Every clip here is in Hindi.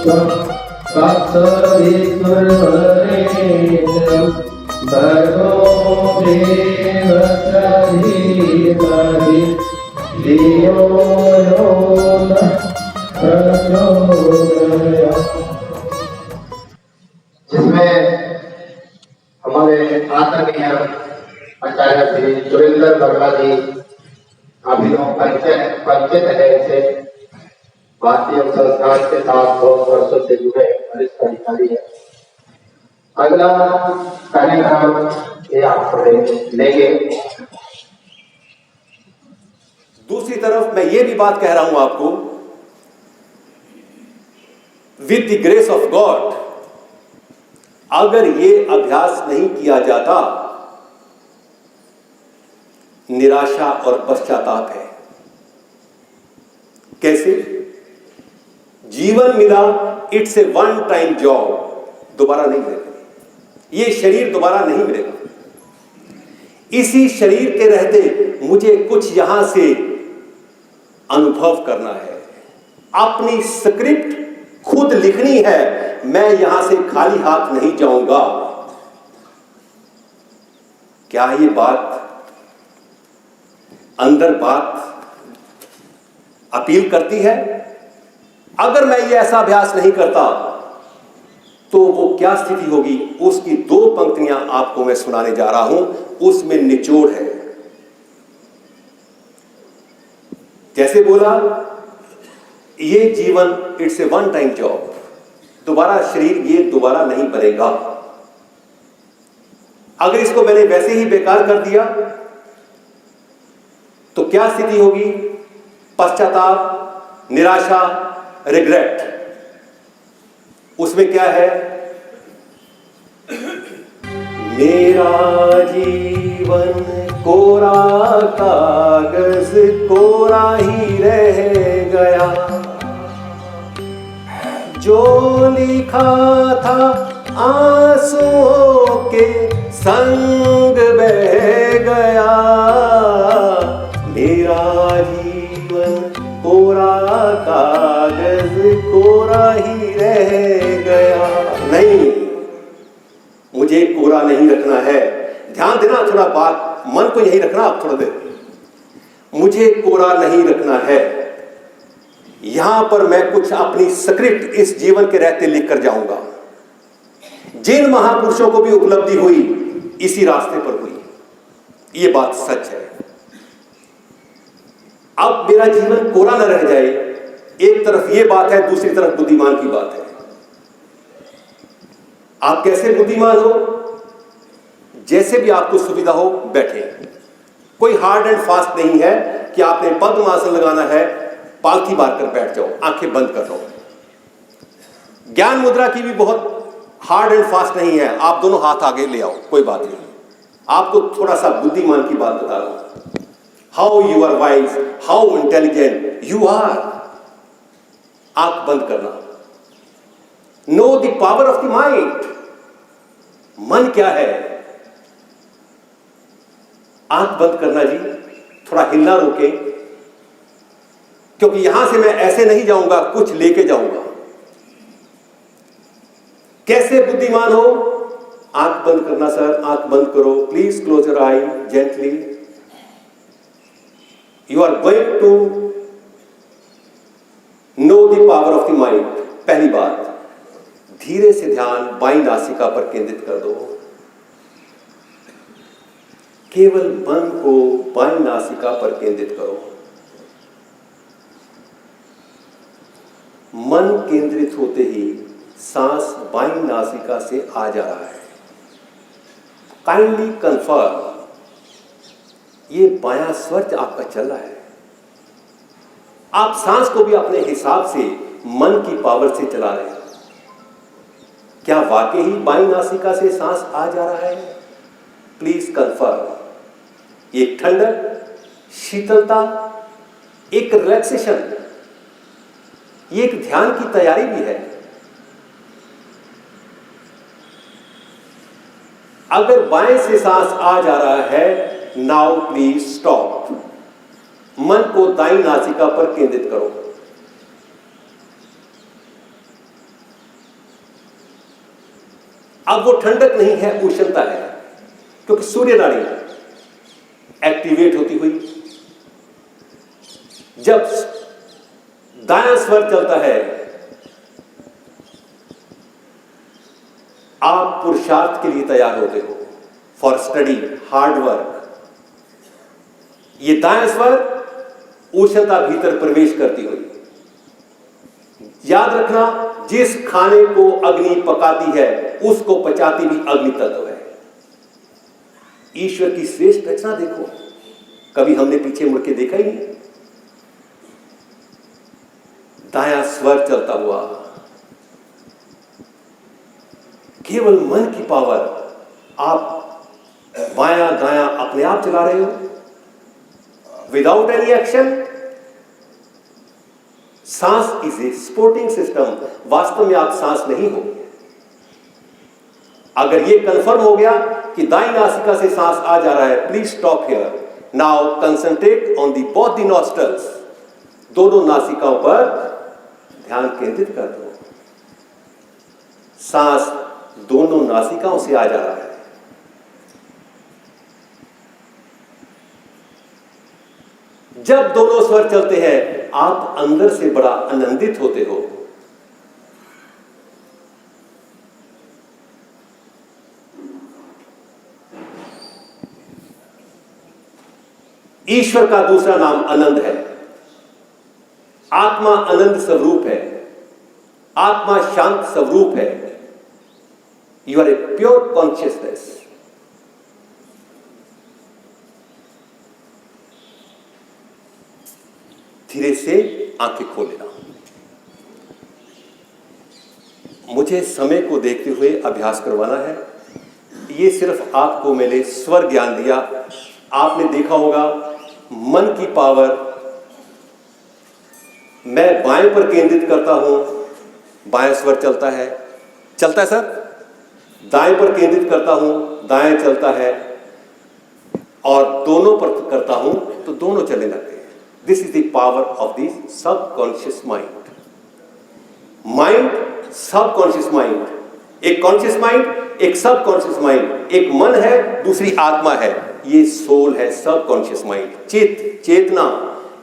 तत्सवितुर्वरेण्यं भर्गो देवस्य धीमहि धियो यो नः प्रचोदयात्। जिसमें हमारे आदरणीय आचार्य श्री सुरेंद्र वर्मा जी अभिनव परिचित है से भारतीय संस्कार के साथ बहुत वर्षों से जुड़े वरिष्ठ अधिकारी है। अगला कार्यक्रम ये आप लेंगे। दूसरी तरफ मैं ये भी बात कह रहा हूं आपको, with the grace of God, अगर ये अभ्यास नहीं किया जाता, निराशा और पश्चाताप है। कैसे? जीवन मिला, it's a one time job, दोबारा नहीं मिलेगा। ये शरीर दोबारा नहीं मिलेगा। इसी शरीर के रहते मुझे कुछ यहां से अनुभव करना है, अपनी स्क्रिप्ट खुद लिखनी है। मैं यहां से खाली हाथ नहीं जाऊंगा। क्या ये बात अंदर बात अपील करती है? अगर मैं ये ऐसा अभ्यास नहीं करता तो वो क्या स्थिति होगी? उसकी दो पंक्तियां आपको मैं सुनाने जा रहा हूं, उसमें निचोड़ है। जैसे बोला, ये जीवन it's a one time job, दोबारा शरीर ये दोबारा नहीं बनेगा। अगर इसको मैंने वैसे ही बेकार कर दिया तो क्या स्थिति होगी? पश्चाताप, निराशा, रिग्रेट। उसमें क्या है? मेरा जीवन कोरा कागज कोरा ही रह गया, जो लिखा था आंसुओं के संग बह गया। मेरा जीवन कोरा कागज कोरा ही रह गया। नहीं, मुझे कोरा नहीं रखना है। ध्यान देना, थोड़ा बात मन को यही रखना आप थोड़ा देर। मुझे कोरा नहीं रखना है। यहां पर मैं कुछ अपनी स्क्रिप्ट इस जीवन के रहते लिख कर जाऊंगा। जिन महापुरुषों को भी उपलब्धि हुई इसी रास्ते पर हुई, ये बात सच है। अब मेरा जीवन कोरा न रह जाए, एक तरफ ये बात है, दूसरी तरफ बुद्धिमान की बात है। आप कैसे बुद्धिमान हो? जैसे भी आपको सुविधा हो बैठे। कोई हार्ड एंड फास्ट नहीं है कि आपने पद्मासन लगाना है, पालथी मारकर बैठ जाओ, आंखें बंद कर लो। ज्ञान मुद्रा की भी बहुत हार्ड एंड फास्ट नहीं है, आप दोनों हाथ आगे ले आओ, कोई बात नहीं। आपको थोड़ा सा बुद्धिमान की बात बता रहा हूं। How you are wise, how intelligent you are. आंख बंद करना। Know the power of the mind. मन क्या है? आंख बंद करना जी, थोड़ा हिलना रोके, क्योंकि यहां से मैं ऐसे नहीं जाऊंगा, कुछ लेके जाऊंगा। कैसे बुद्धिमान हो? आंख बंद करना सर, आंख बंद करो, please close your eye gently. You are going to know the power of the mind. पहली बात, धीरे से ध्यान बाईं नासिका पर केंद्रित कर दो। केवल मन को बाईं नासिका पर केंद्रित करो। मन केंद्रित होते ही सांस बाईं नासिका से आ जा रहा है। काइंडली कंफर्म, ये बायां स्वर्च आपका चल रहा है। आप सांस को भी अपने हिसाब से मन की पावर से चला रहे हैं। क्या वाकई ही बाईं नासिका से सांस आ जा रहा है? Please confirm. एक ठंडक, शीतलता, एक रिलैक्सेशन, ये एक ध्यान की तैयारी भी है। अगर बाएं से सांस आ जा रहा है, नाउ प्लीज स्टॉप। मन को दाईं नासिका पर केंद्रित करो। अब वो ठंडक नहीं है, उष्णता है, क्योंकि सूर्य नाड़ी एक्टिवेट होती हुई जब दायां स्वर चलता है, आप पुरुषार्थ के लिए तैयार होते हो, फॉर स्टडी, हार्ड वर्क। ये दायां स्वर उष्णता भीतर प्रवेश करती हुई, याद रखना, जिस खाने को अग्नि पकाती है उसको पचाती भी अग्नि तत्व है। ईश्वर की श्रेष्ठ रचना देखो, कभी हमने पीछे मुड़ के देखा ही नहीं। दायां स्वर चलता हुआ, केवल मन की पावर, आप बायां दायां अपने आप चला रहे हो विदाउट एनी एक्शन। सांस इज ए सपोर्टिंग सिस्टम, वास्तव में आप सांस नहीं हो। अगर यह कंफर्म हो गया कि दाईं नासिका से सांस आ जा रहा है, please stop here. Now concentrate on the both the nostrils, दोनों नासिकाओं पर ध्यान केंद्रित कर दो। सांस दोनों नासिकाओं से आ जा रहा है। जब दोनों स्वर चलते हैं, आप अंदर से बड़ा आनंदित होते हो। ईश्वर का दूसरा नाम आनंद है। आत्मा आनंद स्वरूप है, आत्मा शांत स्वरूप है। You are a pure consciousness. धीरे से आंखें खोल लेना। मुझे समय को देखते हुए अभ्यास करवाना है। ये सिर्फ आपको मैंने स्वर ज्ञान दिया। आपने देखा होगा मन की पावर, मैं बाएं पर केंद्रित करता हूं, बाएं स्वर चलता है सर। दाएं पर केंद्रित करता हूं, दाएं चलता है, और दोनों पर करता हूं तो दोनों चलने लगते हैं। This is the power of the subconscious mind. Mind, subconscious mind, एक कॉन्शियस माइंड, एक सबकॉन्शियस माइंड, एक मन है, दूसरी आत्मा है, ये सोल है, सबकॉन्शियस माइंड, चित्त, चेतना,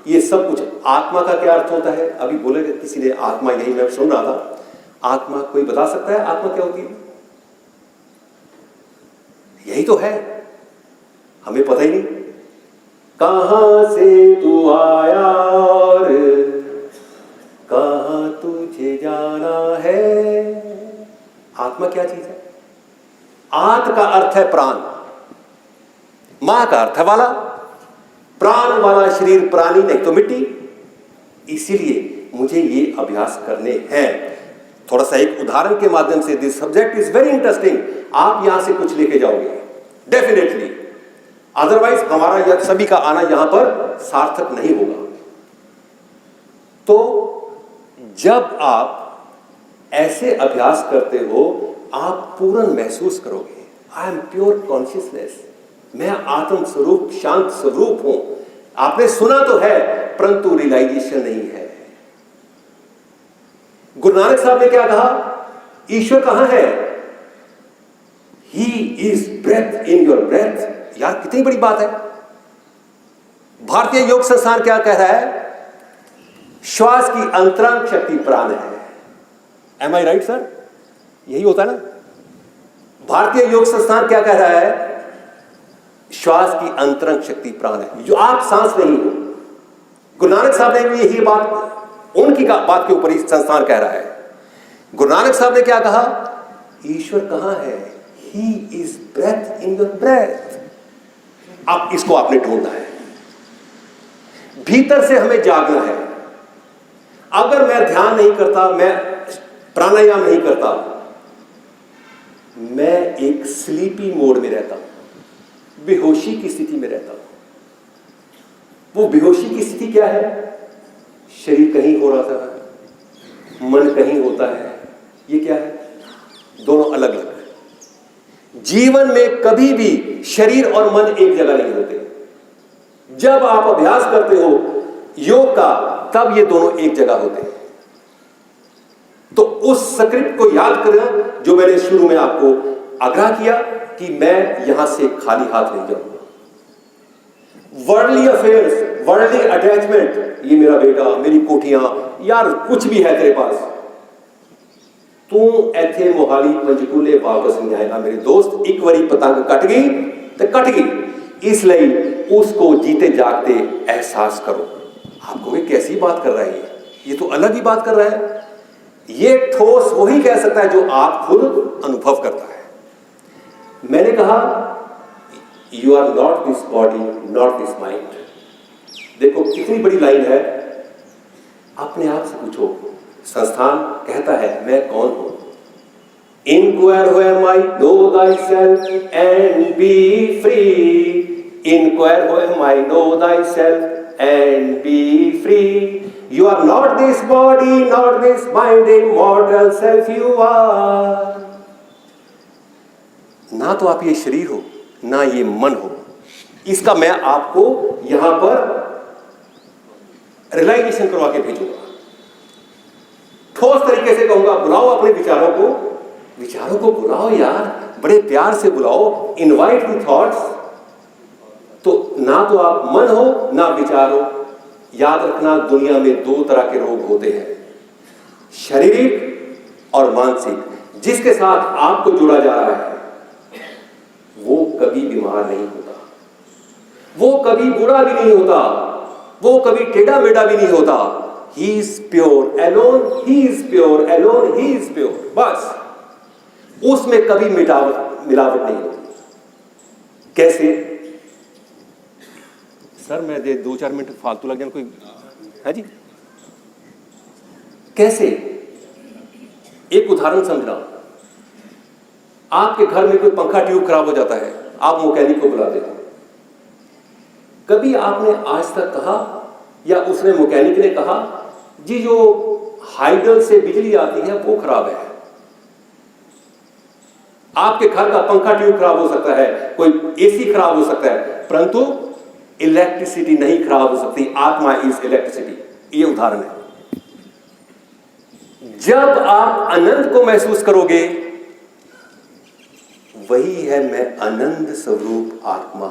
ये सब कुछ। आत्मा का क्या अर्थ होता है? अभी बोले किसी ने आत्मा, यही मैं सुन रहा था। आत्मा कोई बता सकता है आत्मा क्या होती है? यही तो है, हमें पता ही नहीं। कहां से तू आया और कहां तुझे जाना है। आत्मा क्या चीज है? आत का अर्थ है प्राण, मां का अर्थ है वाला। प्राण वाला शरीर प्राणी नहीं तो मिट्टी। इसीलिए मुझे ये अभ्यास करने हैं। थोड़ा सा एक उदाहरण के माध्यम से, this subject is very interesting. आप यहां से कुछ लेके जाओगे डेफिनेटली, अदरवाइज हमारा सभी का आना यहां पर सार्थक नहीं होगा। तो जब आप ऐसे अभ्यास करते हो, आप पूर्ण महसूस करोगे, आई एम प्योर कॉन्शियसनेस, मैं आत्म स्वरूप, शांत स्वरूप हूं। आपने सुना तो है, परंतु रियलाइजेशन नहीं है। गुरु नानक साहब ने क्या कहा? ईश्वर कहां है? He is breath in your breath. यार कितनी बड़ी बात है। भारतीय योग संस्थान क्या कह रहा है? श्वास की अंतरंग शक्ति प्राण है। एम आई राइट सर? यही होता है ना। भारतीय योग संस्थान क्या कह रहा है? श्वास की अंतरंग शक्ति प्राण है, जो आप सांस नहीं हो। गुरु नानक साहब ने भी यही बात, उनकी बात के ऊपर ही संस्थान कह रहा है। गुरु नानक साहब ने क्या कहा? ईश्वर कहां है? He is breath in your breath. अब इसको आपने ढूंढना है, भीतर से हमें जागना है। अगर मैं ध्यान नहीं करता, मैं प्राणायाम नहीं करता, मैं एक स्लीपी मोड में रहता हूं, बेहोशी की स्थिति में रहता हूं। वो बेहोशी की स्थिति क्या है? शरीर कहीं हो रहा था, मन कहीं होता है। ये क्या है? दोनों अलग अलग है। जीवन में कभी भी शरीर और मन एक जगह नहीं होते। जब आप अभ्यास करते हो योग का, तब ये दोनों एक जगह होते हैं। तो उस स्क्रिप्ट को याद करना जो मैंने शुरू में आपको आग्रह किया कि मैं यहां से खाली हाथ नहीं जाऊंगा। वर्ल्डली अफेयर्स, वर्ल्डली अटैचमेंट, ये मेरा बेटा, मेरी कोठियां, यार कुछ भी है तेरे पास, तू इथे मोहाली पंचकूले वापस नहीं आएगा मेरे दोस्त। एक बारी पतंग कट गई तो कट गई, इसलिए उसको जीते जागते एहसास करो। आपको ये कैसी बात कर रहा है, ये तो अलग ही बात कर रहा है। ये ठोस वही कह सकता है जो आप खुद अनुभव करता है। मैंने कहा you are not this body, not this mind. देखो कितनी बड़ी लाइन है। अपने आप से पूछो, संस्थान कहता है मैं कौन हूं। Inquire who am I, know thyself and be free. Inquire who am I, know thyself and be free. You are not this body, not this mind, immortal self you are. ना तो आप ये शरीर हो, ना ये मन हो। इसका मैं आपको यहां पर रियलाइजेशन करवा के भेजूंगा। ठोस तरीके से कहूंगा, बुलाओ अपने विचारों को, विचारों को बुलाओ यार, बड़े प्यार से बुलाओ। Invite to thoughts. तो ना तो आप मन हो ना विचार हो। याद रखना, दुनिया में दो तरह के रोग होते हैं, शारीरिक और मानसिक। जिसके साथ आपको जुड़ा जा रहा है वो कभी बीमार नहीं होता, वो कभी बुरा भी नहीं होता, वो कभी टेढ़ा मेढ़ा भी नहीं होता। He is pure alone, he is pure alone, he is pure। बस उसमें कभी मिलावट नहीं होती। कैसे? सर मैं 2-4 मिनट फालतू लग जाए कोई है जी? कैसे? एक उदाहरण समझना। आपके घर में कोई पंखा ट्यूब खराब हो जाता है, आप मैकेनिक को बुलाते हो। कभी आपने आज तक कहा या उसने मैकेनिक ने कहा जी जो हाइडल से बिजली आती है वो खराब है? आपके घर का पंखा ट्यूब खराब हो सकता है, कोई एसी खराब हो सकता है, परंतु इलेक्ट्रिसिटी नहीं खराब हो सकती। आत्मा इज इलेक्ट्रिसिटी। ये उदाहरण है। जब आप आनंद को महसूस करोगे, वही है मैं आनंद स्वरूप आत्मा।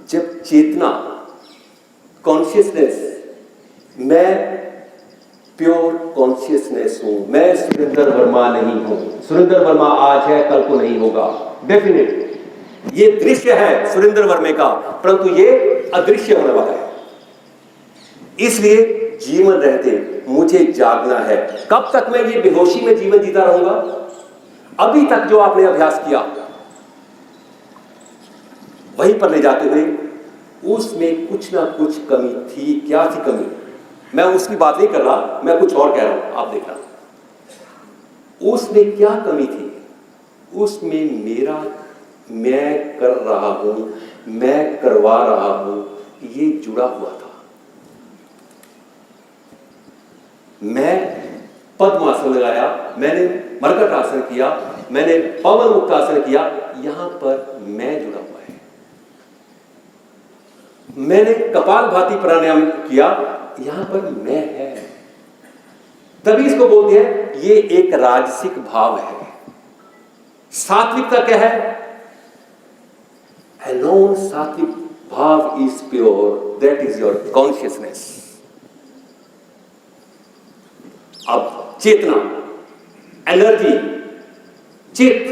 जब चेतना, कॉन्शियसनेस, मैं प्योर कॉन्शियसनेस हूं, मैं सुरेंद्र वर्मा नहीं हूं। सुरेंद्र वर्मा आज है, कल को नहीं होगा, डेफिनेट। ये दृश्य है सुरेंद्र वर्मा का, परंतु ये अदृश्य होने वाला है। इसलिए जीवन रहते मुझे जागना है। कब तक मैं ये बेहोशी में जीवन जीता रहूंगा? अभी तक जो आपने अभ्यास किया वहीं पर ले जाते हुए उसमें कुछ ना कुछ कमी थी। क्या थी कमी? मैं उसकी बात नहीं कर रहा, मैं कुछ और कह रहा हूं, आप देखना। उसमें क्या कमी थी? उसमें मेरा मैं कर रहा हूं, मैं करवा रहा हूं, ये जुड़ा हुआ था। मैं पद्मासन लगाया, मैंने मरकट आसन किया, मैंने पवन मुक्तासन किया, यहां पर मैं जुड़ा हुआ है। मैंने कपालभाति प्राणायाम किया, यहां पर मैं है। तभी इसको बोलते हैं ये एक राजसिक भाव है। सात्विकता क्या है? Alone सात्विक भाव is pure, that is your consciousness. अब चेतना, एनर्जी, चित्त,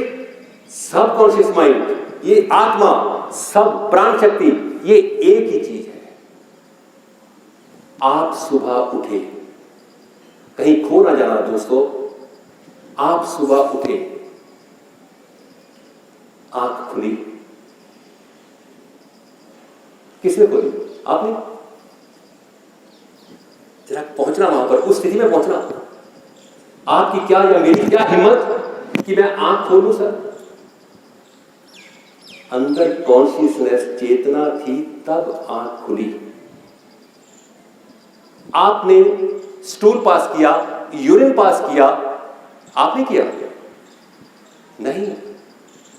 सब कॉन्शियस माइंड, ये आत्मा, सब प्राण शक्ति, ये एक ही चीज है। आप सुबह उठे, कहीं खो ना जाना दोस्तों। आप सुबह उठे, आंख खुली, किसने खोली? आपने। जरा पहुंचना वहां पर, उस स्थिति में पहुंचना। आपकी क्या या मेरी क्या हिम्मत कि मैं आंख खोलूं सर? अंदर कॉन्शियसनेस, चेतना थी, तब आंख खुली। आपने स्टूल पास किया, यूरिन पास किया, आपने किया नहीं।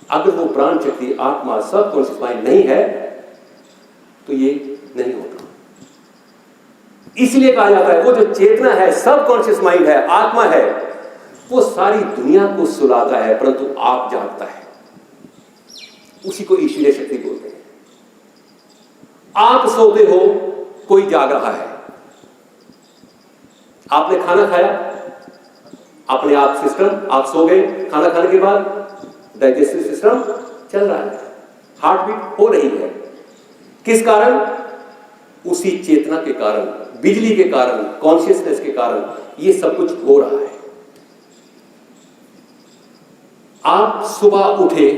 अगर वो प्राण शक्ति, आत्मा, सब कॉन्शियस माइंड नहीं है तो ये नहीं होता। इसलिए कहा जाता है वो जो चेतना है, सब कॉन्शियस माइंड है, आत्मा है, वो सारी दुनिया को सुलाता है, परंतु आप जागता है। उसी को ईश्वरीय शक्ति बोलते हैं। आप सोते हो, कोई जाग रहा है। आपने खाना खाया, अपने आप सिस्टम, आप सो गए, खाना खाने के बाद डाइजेस्टिव सिस्टम चल रहा है, हार्ट बीट हो रही है। किस कारण? उसी चेतना के कारण, बिजली के कारण, कॉन्शियसनेस के कारण ये सब कुछ हो रहा है। आप सुबह उठे,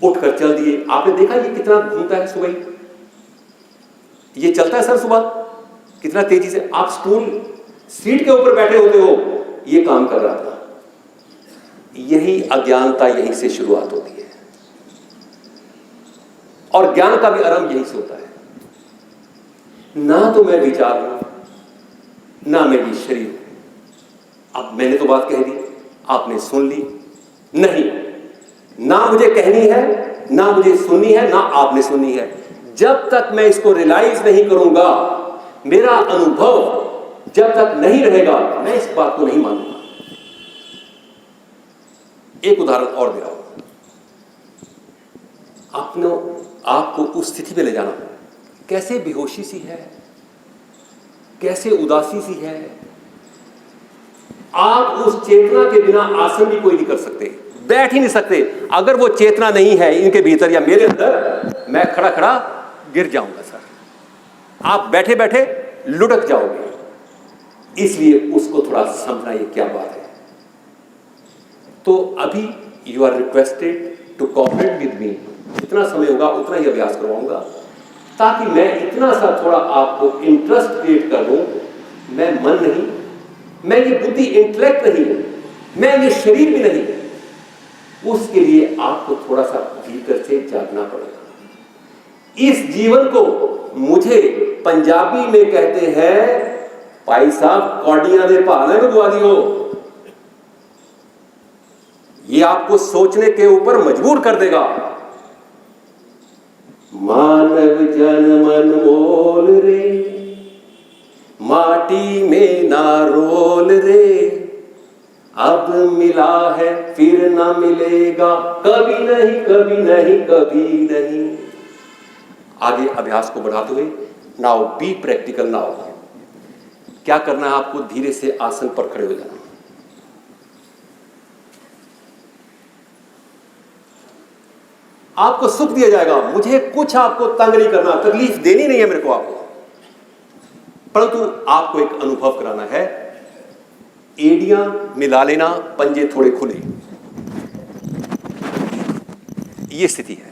उठकर चल दिए। आपने देखा ये कितना घूमता है सुबह, ये चलता है सर सुबह कितना तेजी से। आप स्टूल सीट के ऊपर बैठे होते हो, ये काम कर रहा था। यही अज्ञानता, यहीं से शुरुआत होती है और ज्ञान का भी आरंभ यहीं से होता है। ना तो मैं विचार हूं, ना मैं ये शरीर हूं। अब मैंने तो बात कह दी, आपने सुन ली नहीं, ना मुझे कहनी है, ना मुझे सुननी है, ना आपने सुननी है। जब तक मैं इसको रियलाइज नहीं करूंगा, मेरा अनुभव जब तक नहीं रहेगा, मैं इस बात को नहीं मानूंगा। एक उदाहरण और दे रहा हूं, आपको उस स्थिति में ले जाना, कैसे बेहोशी सी है, कैसे उदासी सी है। आप उस चेतना के बिना आसन भी कोई नहीं कर सकते, बैठ ही नहीं सकते। अगर वो चेतना नहीं है इनके भीतर या मेरे अंदर, मैं खड़ा खड़ा गिर जाऊंगा सर। आप बैठे बैठे लुढ़क जाओगे। इसलिए उसको थोड़ा समझना, ये क्या बात है। तो अभी you are requested to cooperate with me. जितना समय होगा उतना ही अभ्यास करवाऊंगा, ताकि मैं इतना सा थोड़ा आपको इंटरेस्ट क्रिएट कर दूं। मैं मन नहीं, मैं ये बुद्धि, इंटेलेक्ट नहीं, मैं ये शरीर भी नहीं। उसके लिए आपको थोड़ा सा भीतर से जागना पड़ेगा। इस जीवन को मुझे पंजाबी में कहते हैं, भाई साहब कौडियां दे भाने लगवा दियो। ये आपको सोचने के ऊपर मजबूर कर देगा। मानव जन मन मोल रे, माटी में ना रोल रे, अब मिला है फिर ना मिलेगा, कभी नहीं कभी नहीं कभी नहीं। आगे अभ्यास को बढ़ाते हुए, नाउ बी प्रैक्टिकल। नाउ क्या करना है आपको? धीरे से आसन पर खड़े हो जाना। आपको सुख दिया जाएगा। मुझे कुछ आपको तंग नहीं करना, तकलीफ देनी नहीं है मेरे को आपको, परंतु आपको एक अनुभव कराना है। एड़ियां मिला लेना, पंजे थोड़े खुले, ये स्थिति है।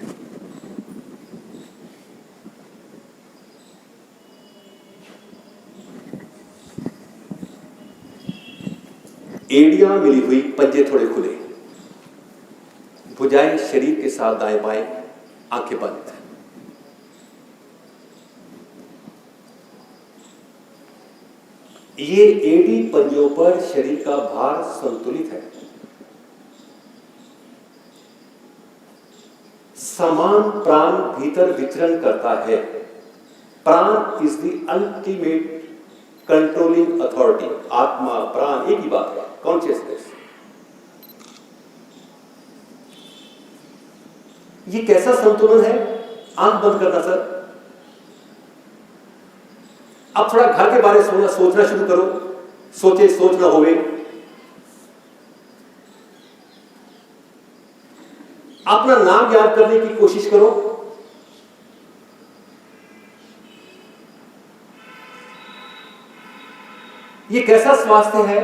एड़ियां मिली हुई, पंजे थोड़े खुले, भुजाएं शरीर के साथ दाएं बाएं, आंखें बंद। ये एड़ी पंजों पर शरीर का भार संतुलित है। समान प्राण भीतर विचरण करता है। प्राण is the ultimate controlling authority. आत्मा प्राण एक ही बात है, कॉन्शियसनेस। ये कैसा संतुलन है? आंख बंद करना सर। अब थोड़ा घर के बारे में सोचना शुरू करो। सोचे सोच ना होवे। अपना नाम याद करने की कोशिश करो। ये कैसा स्वास्थ्य है,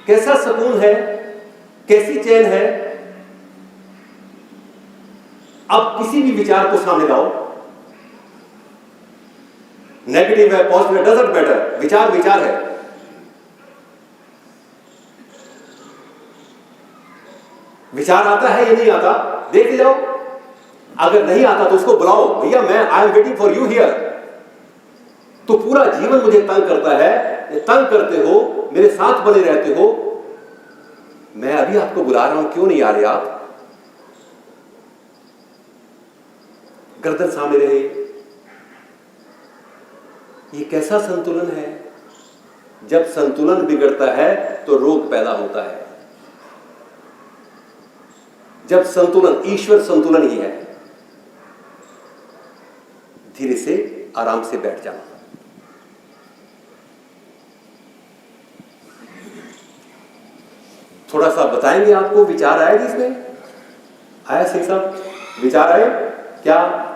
कैसा सुकून है, कैसी चैन है। अब किसी भी विचार को सामने लाओ, नेगेटिव है, पॉजिटिव है, डजंट मैटर। विचार विचार है। विचार आता है या नहीं आता, देखते जाओ। अगर नहीं आता तो उसको बुलाओ, भैया मैं I am waiting for you here. तो पूरा जीवन मुझे तंग करता है, तंग करते हो, मेरे साथ बने रहते हो, मैं अभी आपको बुला रहा हूं, क्यों नहीं आ रहे आप? गर्दन सामने रहे, ये कैसा संतुलन है? जब संतुलन बिगड़ता है तो रोग पैदा होता है। जब संतुलन, ईश्वर संतुलन ही है। धीरे से आराम से बैठ जाना। थोड़ा सा बताएंगे आपको, विचार आया जी इसमें? आया सही साहब? विचार आए क्या?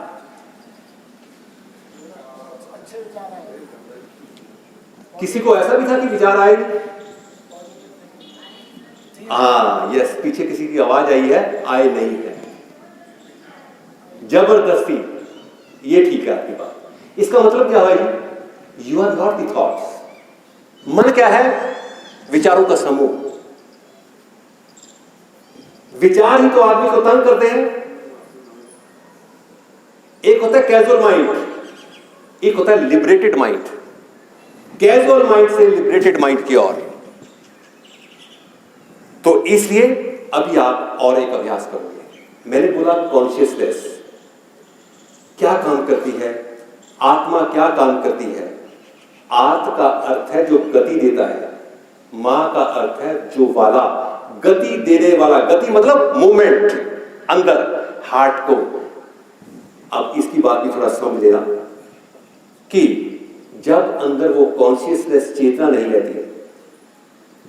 किसी को ऐसा भी था कि विचार आए? हाँ, यस, पीछे किसी की आवाज आई है, आए नहीं है। जबरदस्ती, ये ठीक है आपकी बात। इसका मतलब क्या है? You are not the thoughts. मन क्या है? विचारों का समूह। विचार ही तो आदमी को तंग करते हैं। एक होता है कैजुअल माइंड, एक होता है लिबरेटेड माइंड। कैजुअल माइंड से लिबरेटेड माइंड की ओर। तो इसलिए अभी आप और एक अभ्यास करोगे। मैंने बोला कॉन्शियसनेस क्या काम करती है, आत्मा क्या काम करती है। आत्म का अर्थ है जो गति देता है, मां का अर्थ है जो वाला, गति देने वाला। गति मतलब मूवमेंट, अंदर हार्ट को। अब इसकी बात भी थोड़ा समझ लेना कि जब अंदर वो कॉन्शियसनेस, चेतना नहीं रहती है।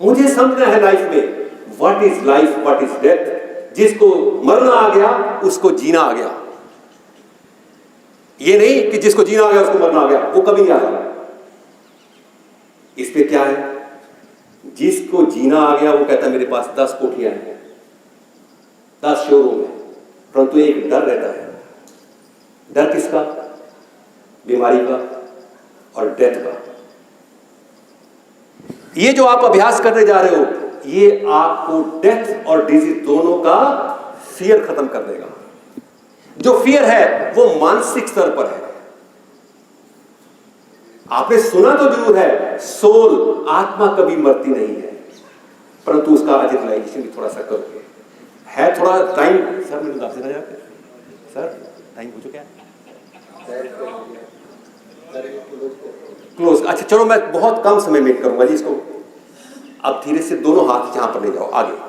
मुझे समझना है लाइफ में what is life, what is death. जिसको मरना आ गया उसको जीना आ गया। ये नहीं कि जिसको जीना आ गया उसको मरना आ गया, वो कभी नहीं आ गया। इस पे क्या है? जिसको जीना आ गया वो कहता है मेरे पास 10 कोठियां हैं, 10 शोरूम है, परंतु एक डर रहता है। डर किसका? बीमारी का और डेथ का। ये जो आप अभ्यास करने जा रहे हो, ये आपको डेथ और डिजीज दोनों का फियर खत्म कर देगा। जो फियर है वो मानसिक स्तर पर है। आपने सुना तो जरूर है, सोल, आत्मा कभी मरती नहीं है, परंतु उसका आइडेंटिफिकेशन भी थोड़ा सा करोगे। है थोड़ा टाइम। सर मेरे आपसे ना जाते सर, टाइम हो चुका है क्लोज। अच्छा चलो, मैं बहुत कम समय में करूंगा जी इसको। अब धीरे से दोनों हाथ यहां पर ले जाओ आगे।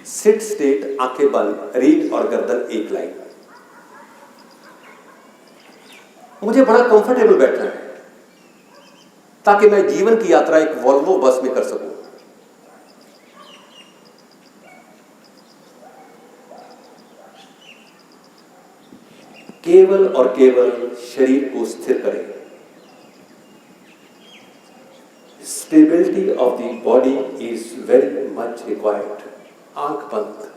सिट स्टेट, आंखें बंद, रीढ़ और गर्दन एक लाइन। मुझे बड़ा कंफर्टेबल बैठना है ताकि मैं जीवन की यात्रा एक वॉल्वो बस में कर सकूं। केवल और केवल शरीर को स्थिर करें। Stability of the body is very much required. आंख बंद,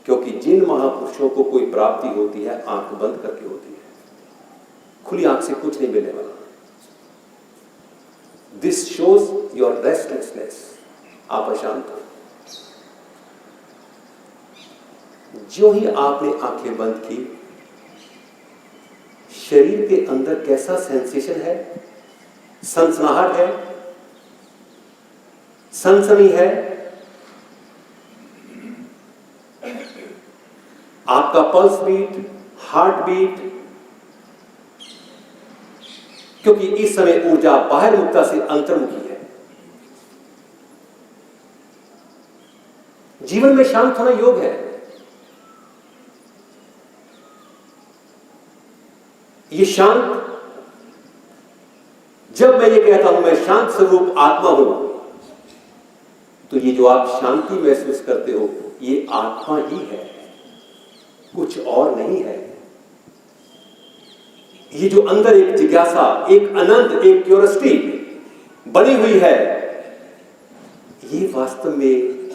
क्योंकि जिन महापुरुषों को कोई प्राप्ति होती है आंख बंद करके होती है। खुली आंख से कुछ नहीं मिलने वाला। This shows your restlessness. आप अशांत हो। जो ही आपने आंखें बंद की, शरीर के अंदर कैसा सेंसेशन है? सनसनाहट है, सनसनी है। आपका पल्स बीट, हार्ट बीट, क्योंकि इस समय ऊर्जा बाहर मुक्ता से अंतर्मुखी है। जीवन में शांत होना योग है। ये शांत, जब मैं ये कहता हूं मैं शांत स्वरूप आत्मा हूं, तो ये जो आप शांति महसूस करते हो ये आत्मा ही है, कुछ और नहीं है। ये जो अंदर एक जिज्ञासा, एक आनंद, एक क्यूरियोसिटी बनी हुई है, ये वास्तव में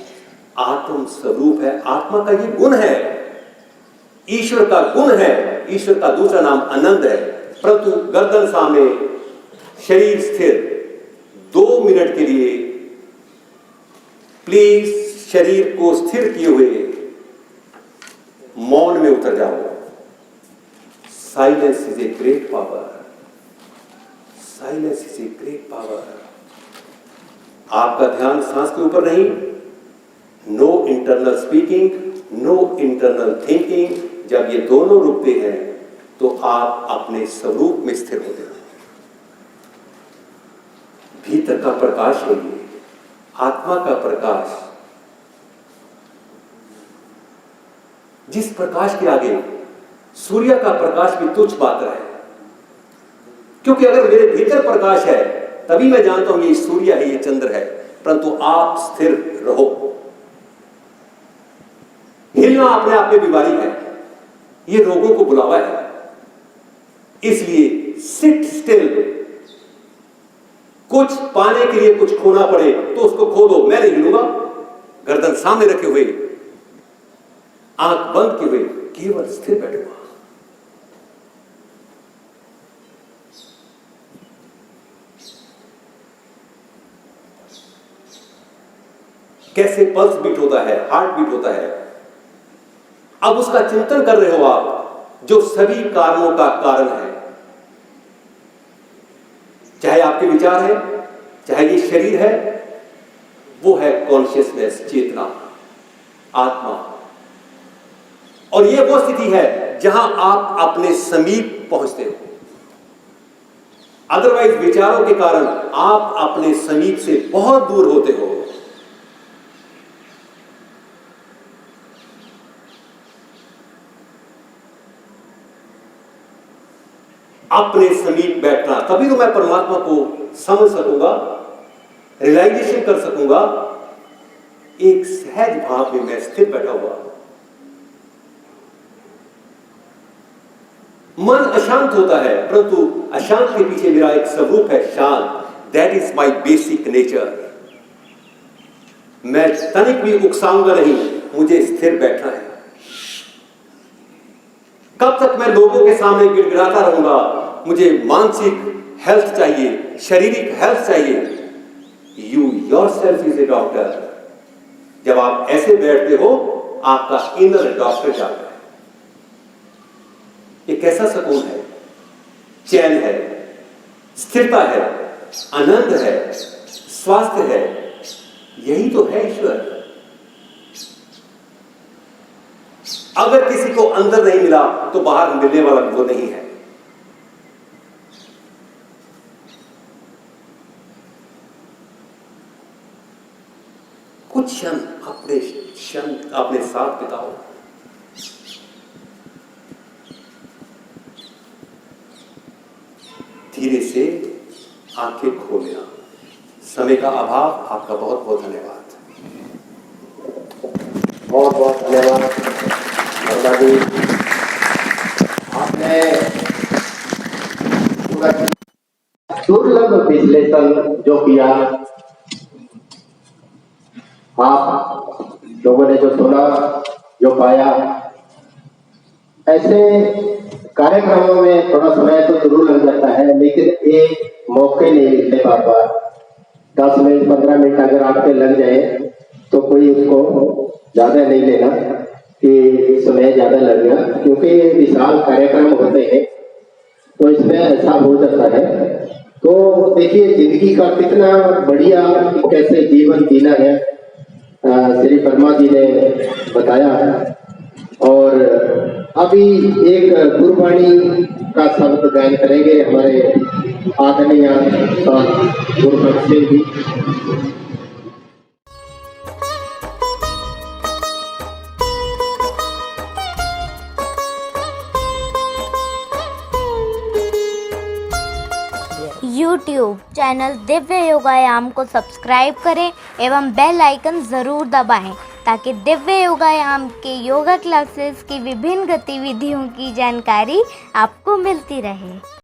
आत्म स्वरूप है। आत्मा का ये गुण है, ईश्वर का गुण है। ईश्वर का दूसरा नाम आनंद है। परंतु गर्दन सामने, शरीर स्थिर। 2 मिनट के लिए प्लीज शरीर को स्थिर किए हुए मौन में उतर जाओ। Silence is a great power. Silence is a great power. आपका ध्यान सांस के ऊपर नहीं। No internal speaking, no internal thinking. जब ये दोनों रुकते हैं तो आप अपने स्वरूप में स्थिर होते हो। भीतर का प्रकाश है ये, आत्मा का प्रकाश, जिस प्रकाश के आगे सूर्य का प्रकाश भी तुच्छ मात्र है। क्योंकि अगर मेरे भीतर प्रकाश है तभी मैं जानता हूं ये सूर्य है, ये चंद्र है। परंतु आप स्थिर रहो। हिलना अपने आप में बीमारी है, ये रोगों को बुलावा है। इसलिए सिट स्टिल। कुछ पाने के लिए कुछ खोना पड़े तो उसको खो दो। मैं नहीं हिलूंगा, गर्दन सामने रखे हुए, आंख बंद किए हुए केवल स्थिर बैठूंगा। कैसे पल्स बीट होता है, हार्ट बीट होता है, अब उसका चिंतन कर रहे हो आप, जो सभी कारणों का कारण है। चाहे आपके विचार है, चाहे ये शरीर है, वो है कॉन्शियसनेस, चेतना, आत्मा। और ये वो स्थिति है जहां आप अपने समीप पहुंचते हो। अदरवाइज विचारों के कारण आप अपने समीप से बहुत दूर होते हो। अपने समीप बैठना, तभी तो मैं परमात्मा को समझ सकूंगा, रियलाइजेशन कर सकूंगा। एक सहज भाव में मैं स्थिर बैठा हुआ, मन अशांत होता है, परंतु अशांत के पीछे मेरा एक स्वरूप है, शांत। That is my basic nature. मैं तनिक भी उकसाऊंगा नहीं, मुझे स्थिर बैठना है। कब तक मैं लोगों के सामने गिड़गिड़ाता रहूंगा? मुझे मानसिक हेल्थ चाहिए, शारीरिक हेल्थ चाहिए। You yourself is a doctor. जब आप ऐसे बैठते हो, आपका इनर डॉक्टर जाता है। ये कैसा सुकून है, चैन है, स्थिरता है, आनंद है, स्वास्थ्य है। यही तो है ईश्वर। अगर किसी को अंदर नहीं मिला तो बाहर मिलने वाला वो नहीं है। कुछ क्षण अपने साथ बिताओ। धीरे से आंखें खोलना। समय का अभाव। आपका बहुत बहुत धन्यवाद। बहुत बहुत धन्यवाद वर्मा जी। आपने दुर्लभ विश्लेषण जो किया, आप लोगों ने जो सुना, जो पाया, ऐसे कार्यक्रमों में थोड़ा समय तो जरूर लग जाता है, लेकिन एक मौके नहीं मिलते बार बार। 10 मिनट 15 मिनट अगर आपके लग जाए तो कोई उसको ज्यादा नहीं लेना कि समय ज्यादा लग गया, क्योंकि विशाल कार्यक्रम होते हैं तो इसमें ऐसा हो जाता है। तो देखिए जिंदगी का कितना बढ़िया कैसे जीवन जीना है श्री वर्मा जी ने बताया। और अभी एक गुरबाणी का शब्द गायन करेंगे हमारे आदरणीय गुरबख्श सिंह जी। YouTube चैनल दिव्य योगायाम को सब्सक्राइब करें एवं बेल आइकन ज़रूर दबाएं ताकि दिव्य योगायाम के योगा क्लासेस की विभिन्न गतिविधियों की जानकारी आपको मिलती रहे।